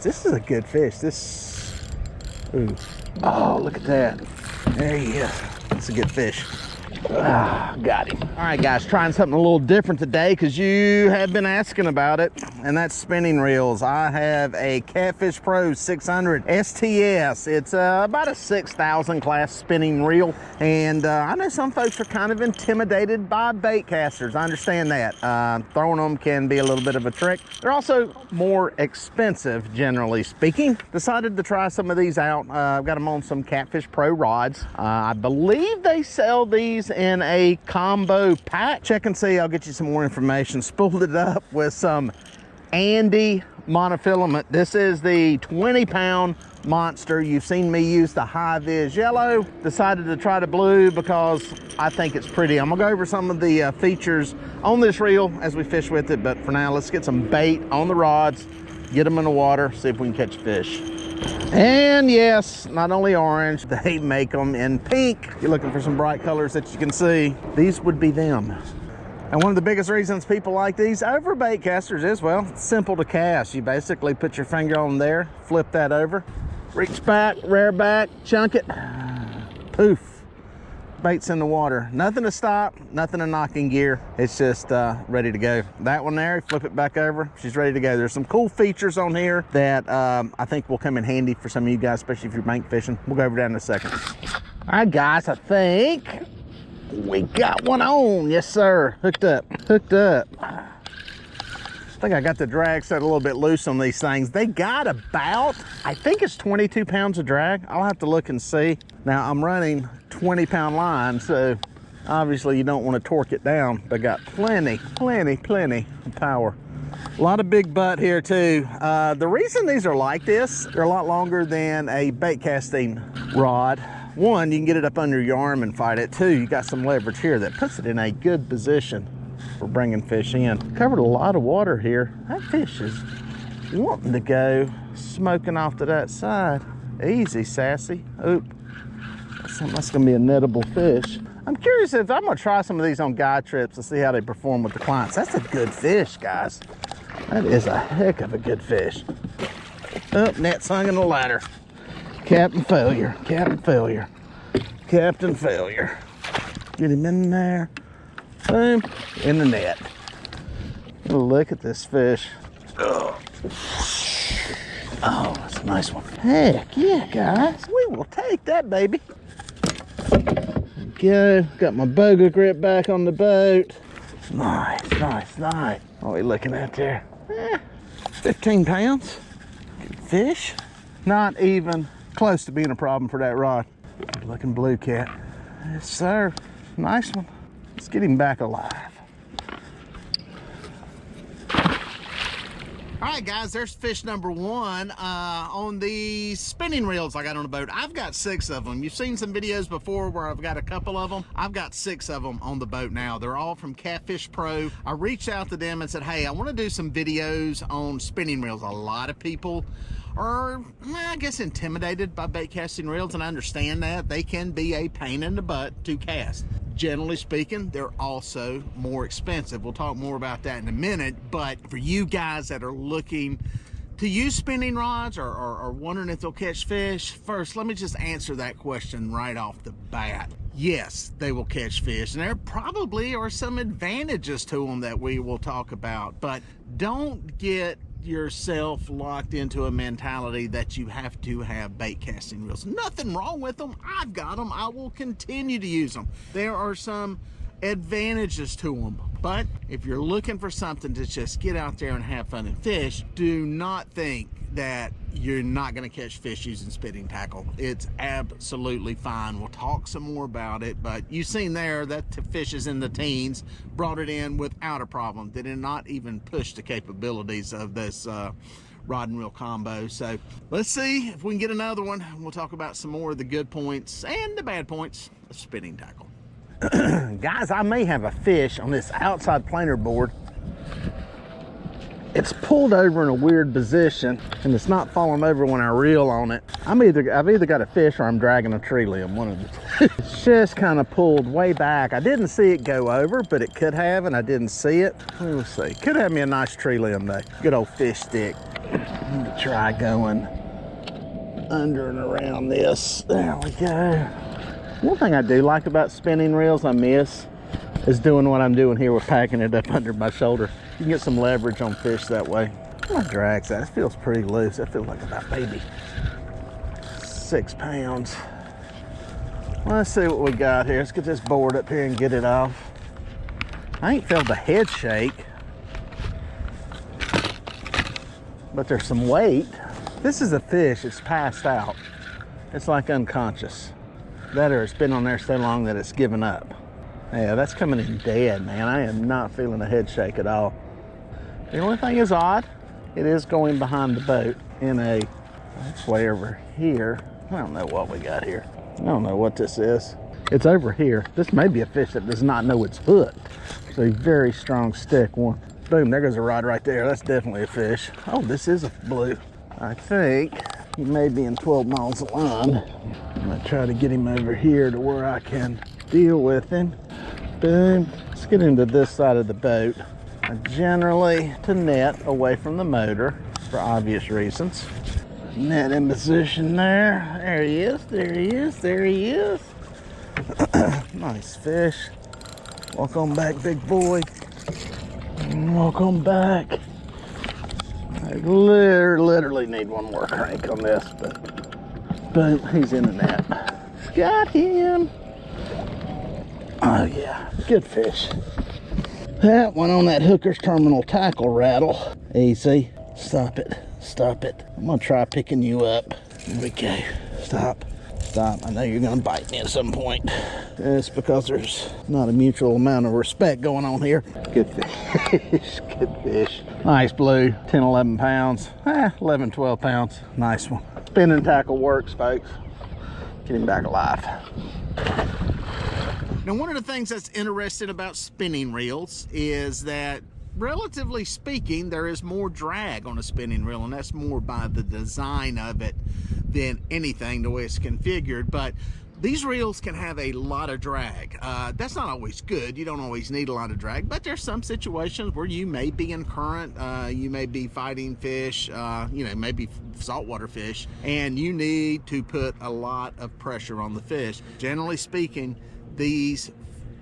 This is a good fish. Ooh. Oh, look at that. There he is. That's a good fish. Ah, got him. All right, guys, trying something a little different today because you have been asking about it, and that's spinning reels. I have a Catfish Pro 600 STS. It's about a 6,000 class spinning reel, and I know some folks are kind of intimidated by bait casters. I understand that. Throwing them can be a little bit of a trick. They're also more expensive, generally speaking. Decided to try some of these out. I've got them on some Catfish Pro rods. I believe they sell these in a combo pack. Check and see, I'll get you some more information. Spooled it up with some Andy monofilament. This is the 20-pound monster. You've seen me use the high vis yellow. Decided to try the blue because I think it's pretty. I'm gonna go over some of the features on this reel as we fish with it, but for now, let's get some bait on the rods, get them in the water, see if we can catch fish. And yes, not only orange, they make them in pink. You're looking for some bright colors that you can see. These would be them. And one of the biggest reasons people like these over bait casters is, well, it's simple to cast. You basically put your finger on there, flip that over, reach back, rear back, chunk it, poof. Bait's in the water. Nothing to stop, nothing to knock in gear. It's just ready to go. That one there, flip it back over, she's ready to go. There's some cool features on here that I think will come in handy for some of you guys, especially if you're bank fishing. We'll go over that in a second. All right, guys, I think we got one on. Yes, sir. Hooked up. I think I got the drag set a little bit loose on these things. They got about, I think it's 22 pounds of drag. I'll have to look and see. Now I'm running 20-pound line, so obviously you don't want to torque it down, but got plenty of power. A lot of big butt here too. The reason these are like this, they're a lot longer than a bait casting rod. One, you can get it up under your arm and fight it. Two, you got some leverage here that puts it in a good position for bringing fish in. Covered a lot of water here. That fish is wanting to go smoking off to that side. Easy, sassy. Oop. That's gonna be a nettable fish. I'm curious if I'm gonna try some of these on guide trips to see how they perform with the clients. That's a good fish, guys. That is a heck of a good fish. Oh, net's hung in the ladder. Captain failure, captain failure, captain failure. Get him in there. Boom, in the net. Look at this fish. Oh, that's a nice one. Heck yeah, guys. We will take that, baby. Go. Got my boga grip back on the boat. Nice. What are we looking at there? 15 pounds. Good fish. Not even close to being a problem for that rod. Good looking blue cat. Yes, sir. Nice one. Let's get him back alive. All right, guys, there's fish number one on the spinning reels I got on the boat. I've got 6 of them. You've seen some videos before where I've got a couple of them. I've got 6 of them on the boat now. They're all from Catfish Pro. I reached out to them and said, hey, I want to do some videos on spinning reels. A lot of people are, I guess, intimidated by bait casting reels, and I understand that. They can be a pain in the butt to cast. Generally speaking, they're also more expensive. We'll talk more about that in a minute, but for you guys that are looking to use spinning rods or wondering if they'll catch fish, first, let me just answer that question right off the bat. Yes, they will catch fish, and there probably are some advantages to them that we will talk about, but don't get yourself locked into a mentality that you have to have bait casting reels. Nothing wrong with them. I've got them. I will continue to use them. There are some advantages to them, but if you're looking for something to just get out there and have fun and fish, do not think that you're not going to catch fish using spinning tackle. It's absolutely fine. We'll talk some more about it, but you've seen there that the fish is in the teens, brought it in without a problem. Did not even push the capabilities of this rod and reel combo. So let's see if we can get another one. We'll talk about some more of the good points and the bad points of spinning tackle. Guys, I may have a fish on this outside planer board. It's pulled over in a weird position and it's not falling over when I reel on it. I've either got a fish or I'm dragging a tree limb, one of the two. It's just kind of pulled way back. I didn't see it go over, but it could have, and I didn't see it. Let's see. Could have me a nice tree limb though. Good old fish stick. I'm gonna try going under and around this. There we go. One thing I do like about spinning reels I miss is doing what I'm doing here with packing it up under my shoulder. You can get some leverage on fish that way. My drag's that. It feels pretty loose. It feels like about maybe 6 pounds. Well, let's see what we got here. Let's get this board up here and get it off. I ain't felt the head shake, but there's some weight. This is a fish. It's passed out. It's like unconscious. That or it's been on there so long that it's given up. Yeah, that's coming in dead, man. I am not feeling a head shake at all. The only thing is odd, it is going behind the boat in a, it's way over here. I don't know what we got here. I don't know what this is. It's over here. This may be a fish that does not know it's hooked. It's a very strong stick one. Boom, there goes a rod right there. That's definitely a fish. Oh, this is a blue. I think he may be in 12 miles of line. I'm gonna try to get him over here to where I can deal with him. Boom. Let's get into this side of the boat. I generally to net away from the motor for obvious reasons. Net in position there. There he is, there he is, there he is. Nice fish. Walk on back, big boy. Walk on back. I literally need one more crank on this, but boom, he's in the net. Got him. Oh yeah, good fish. That one on that hooker's terminal tackle rattle. Easy. Stop it. Stop it. I'm gonna try picking you up. Here we go. Stop. Stop. I know you're gonna bite me at some point. It's because there's not a mutual amount of respect going on here. Good fish. Good fish. Nice blue. 10, 11 pounds. 11, 12 pounds. Nice one. Spinning tackle works, folks. Get him back alive. Now, one of the things that's interesting about spinning reels is that, relatively speaking, there is more drag on a spinning reel, and that's more by the design of it than anything, the way it's configured. But these reels can have a lot of drag. That's not always good. You don't always need a lot of drag, but there's some situations where you may be in current, you may be fighting fish, you know, maybe saltwater fish, and you need to put a lot of pressure on the fish. Generally speaking, these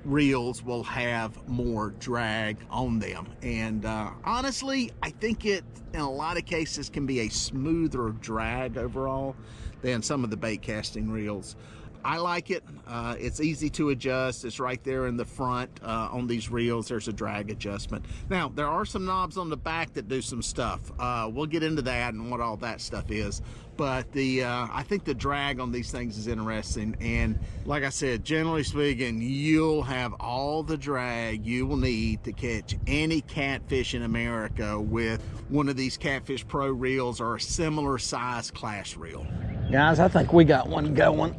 reels will have more drag on them, and honestly, I think it in a lot of cases can be a smoother drag overall than some of the bait casting reels. I like it. It's easy to adjust. It's right there in the front on these reels. There's a drag adjustment. Now, there are some knobs on the back that do some stuff. We'll get into that and what all that stuff is. But I think the drag on these things is interesting. And like I said, generally speaking, you'll have all the drag you will need to catch any catfish in America with one of these Catfish Pro reels or a similar size class reel. Guys, I think we got one going.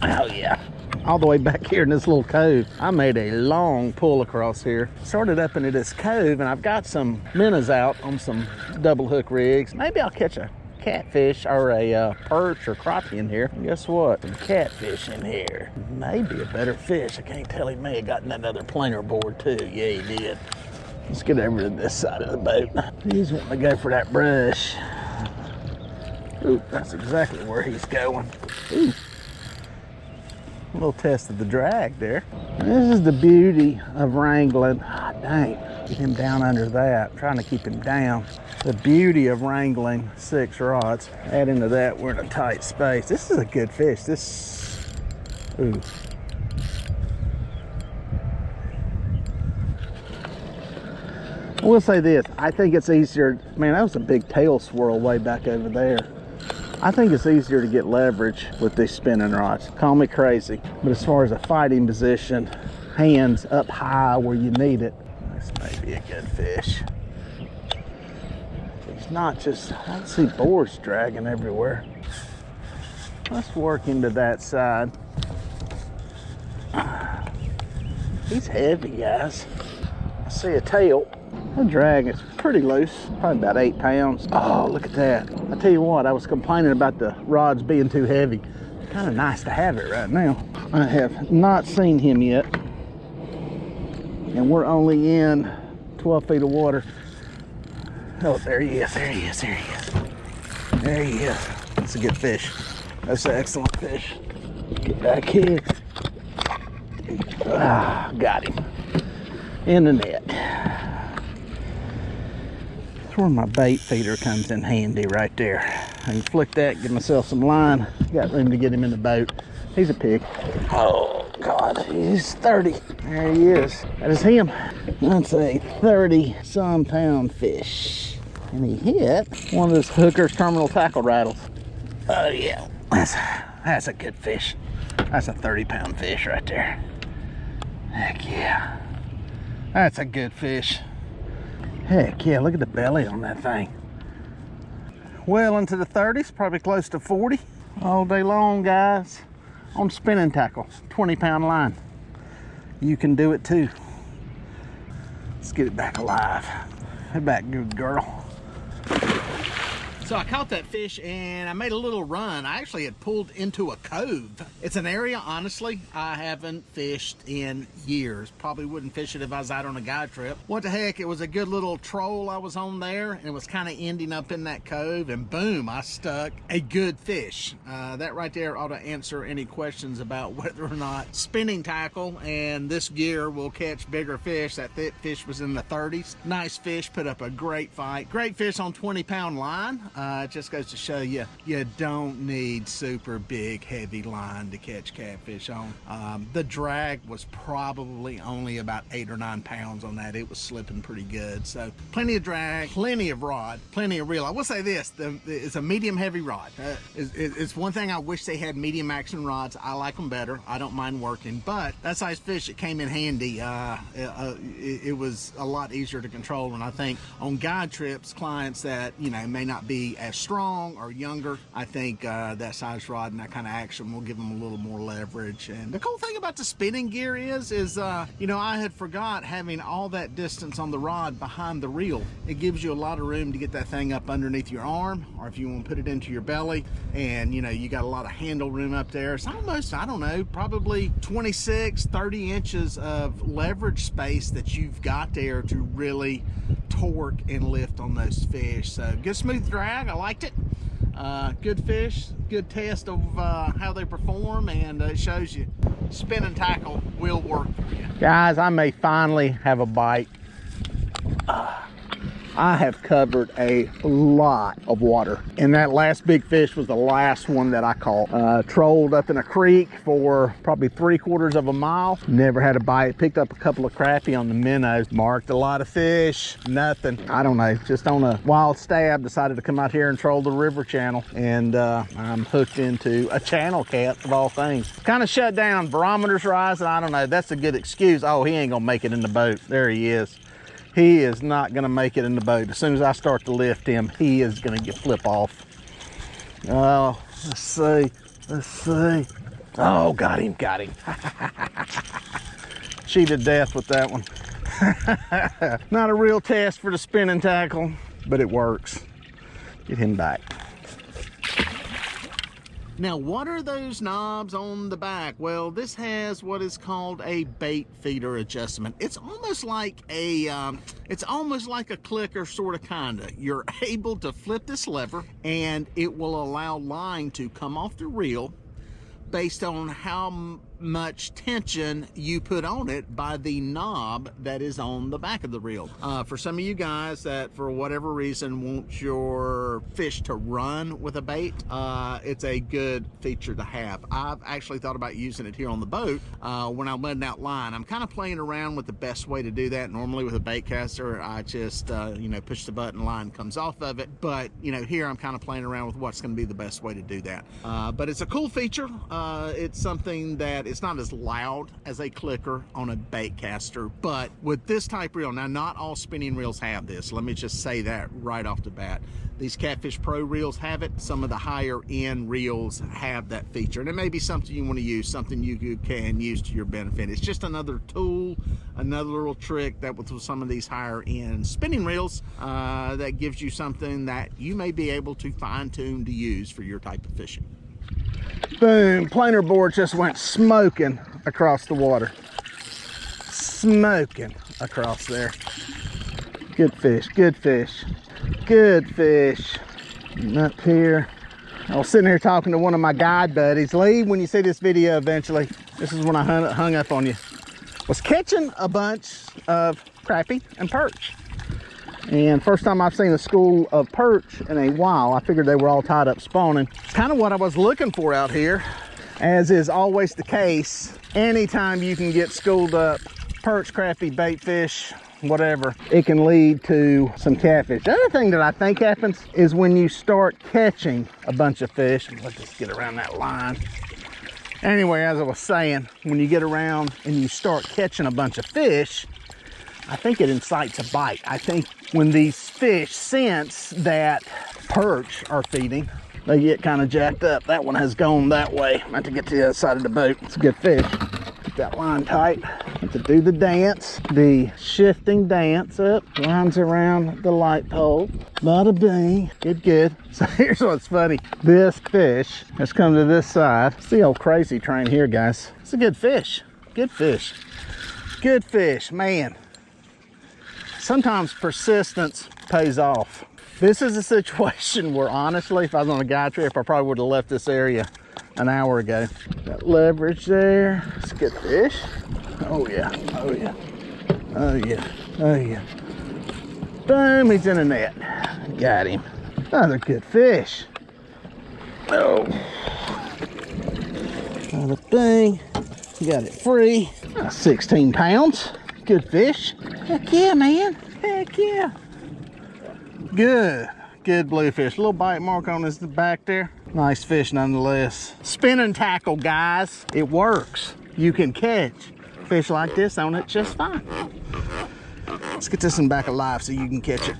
Oh yeah, all the way back here in this little cove. I made a long pull across here. Started up into this cove, and I've got some minnows out on some double hook rigs. Maybe I'll catch a catfish or a perch or crappie in here. And guess what? Some catfish in here. Maybe a better fish. I can't tell. He may have gotten that other planer board too. Yeah, he did. Let's get over to this side of the boat. He's wanting to go for that brush. Ooh, that's exactly where he's going. Ooh. A little test of the drag there. This is the beauty of wrangling. Ah, dang, get him down under that. I'm trying to keep him down. The beauty of wrangling 6 rods. Add into that, we're in a tight space. This is a good fish. This, ooh. I will say this, I think it's easier, man, that was a big tail swirl way back over there. I think it's easier to get leverage with these spinning rods. Call me crazy, but as far as a fighting position, hands up high where you need it, this may be a good fish. It's not just, I don't see boards dragging everywhere. Let's work into that side. He's heavy, guys. I see a tail. The drag is pretty loose, probably about 8 pounds. Oh, look at that. I tell you what, I was complaining about the rods being too heavy. It's kind of nice to have it right now. I have not seen him yet, and we're only in 12 feet of water. Oh, there he is, there he is, there he is. There he is. That's a good fish. That's an excellent fish. Get back here. Ah, got him. In the net. That's where my bait feeder comes in handy right there. I can flick that, get myself some line. Got room to get him in the boat. He's a pig. Oh, God, he's 30. There he is. That is him. That's a 30-some pound fish. And he hit one of those Hooker's terminal tackle rattles. Oh, yeah. That's a good fish. That's a 30-pound fish right there. Heck yeah. That's a good fish. Heck yeah, look at the belly on that thing. Well into the 30s, probably close to 40. All day long, guys. On spinning tackle, 20-pound line. You can do it too. Let's get it back alive. Head back, good girl. So I caught that fish and I made a little run. I actually had pulled into a cove. It's an area, honestly, I haven't fished in years. Probably wouldn't fish it if I was out on a guide trip. What the heck, it was a good little troll I was on there, and it was kind of ending up in that cove, and boom, I stuck a good fish. That right there ought to answer any questions about whether or not spinning tackle and this gear will catch bigger fish. That fish was in the 30s. Nice fish, put up a great fight. Great fish on 20-pound line. It just goes to show you, you don't need super big, heavy line to catch catfish on. The drag was probably only about 8 or 9 pounds on that. It was slipping pretty good. So plenty of drag, plenty of rod, plenty of reel. I will say this, it's a medium heavy rod. It's one thing I wish they had medium action rods. I like them better. I don't mind working, but that size fish, it came in handy. It was a lot easier to control. And I think on guide trips, clients that, you know, may not be as strong or younger, I think that size rod and that kind of action will give them a little more leverage. And the cool thing about the spinning gear is you know, I had forgot having all that distance on the rod behind the reel. It gives you a lot of room to get that thing up underneath your arm, or if you want to put it into your belly, and you know, you got a lot of handle room up there. It's almost, I don't know, probably 26-30 inches of leverage space that you've got there to really torque and lift on those fish. So good smooth drag, I liked it. Good fish, good test of how they perform, and it shows you spinning tackle will work for you. Guys, I may finally have a bite. I have covered a lot of water, and that last big fish was the last one that I caught. Trolled up in a creek for probably 3/4 of a mile. Never had a bite. Picked up a couple of crappie on the minnows. Marked a lot of fish. Nothing. I don't know. Just on a wild stab, decided to come out here and troll the river channel, and I'm hooked into a channel cat of all things. Kind of shut down. Barometer's rising. I don't know. That's a good excuse. Oh, he ain't gonna make it in the boat. There he is. He is not gonna make it in the boat. As soon as I start to lift him, he is gonna flip off. Oh, let's see, let's see. Oh, got him. Cheated death with that one. Not a real test for the spinning tackle, but it works. Get him back. Now, what are those knobs on the back? Well, this has what is called a bait feeder adjustment. It's almost like a clicker, sort of, kinda. You're able to flip this lever, and it will allow line to come off the reel based on how much tension you put on it by the knob that is on the back of the reel. For some of you guys that for whatever reason want your fish to run with a bait, it's a good feature to have. I've actually thought about using it here on the boat when I'm letting out line. I'm kind of playing around with the best way to do that. Normally with a bait caster, I just you know, push the button, line comes off of it, but you know, here I'm kind of playing around with what's going to be the best way to do that. But it's a cool feature. It's something that it's not as loud as a clicker on a bait caster, but with this type reel, now not all spinning reels have this. Let me just say that right off the bat. These Catfish Pro reels have it. Some of the higher end reels have that feature, and it may be something you want to use, something you can use to your benefit. It's just another tool, another little trick that with some of these higher end spinning reels that gives you something that you may be able to fine tune to use for your type of fishing. Boom, planer board just went smoking across the water. Smoking across there. Good fish, good fish. Good fish. And up here, I was sitting here talking to one of my guide buddies. Lee, when you see this video eventually, this is when I hung up on you. Was catching a bunch of crappie and perch. And first time I've seen a school of perch in a while. I figured they were all tied up spawning. Kind of what I was looking for out here. As is always the case, anytime you can get schooled up perch, crappie, bait fish, whatever, it can lead to some catfish. The other thing that I think happens is when you start catching a bunch of fish, let's just get around that line. Anyway, as I was saying, when you get around and you start catching a bunch of fish, I think it incites a bite. I think when these fish sense that perch are feeding, they get kind of jacked up. That one has gone that way. I have to get to the other side of the boat. It's a good fish. Keep that line tight. Have to do the dance, the shifting dance up, lines around the light pole. Bada bing. Good, good. So here's what's funny. This fish has come to this side. It's the old crazy train here, guys. It's a good fish. Good fish. Good fish, man. Sometimes persistence pays off. This is a situation where honestly, if I was on a guide trip, I probably would have left this area an hour ago. Got leverage there. It's a good fish. Oh yeah, oh yeah, oh yeah, oh yeah. Boom, he's in a net. Got him. Another good fish. Oh. Another thing. Got it free. 16 pounds. Good fish. Heck yeah, man. Heck yeah. Good bluefish. A little bite mark on his back there. Nice fish nonetheless. Spinning tackle, guys. It works. You can catch fish like this on it just fine. Let's get this one back alive so you can catch it.